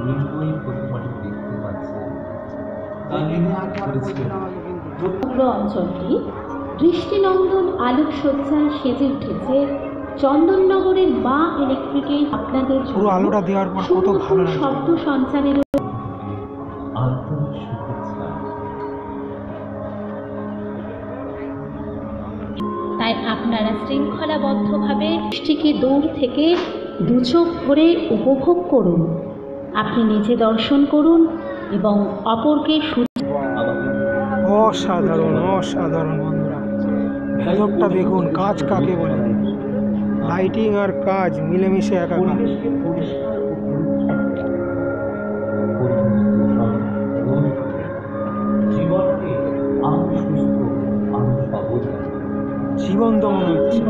মৃন্ময়ী প্রতিমাটি দেখতে পাচ্ছেন সমগ্র অঞ্চলটি দৃষ্টিনন্দন আলোকসজ্জায় সেজে উঠেছে। চন্দননগরের মা ইলেকট্রিকে আপনাদের পুরো আলোটা দেওয়ার পর কত ভালো লাগে। শব্দ সঞ্চারের আন্তরিক শুভেচ্ছা। তাই আপনারা শৃঙ্খলাবদ্ধভাবে বৃষ্টিকে দূর থেকে দুচোখ ভরে উপভোগ করুন। আপনি নিজে দর্শন করুন এবং অপরকে অসাধারণ অসাধারণ বন্ধুরা, ভেতরটা দেখুন, কাজ কাকে বলে, লাইটিং আর কাজ মিলেমিশে একাকার। জীবনকে আরো সুস্থ, আরো সবল, জীবন্ত মনে হচ্ছে।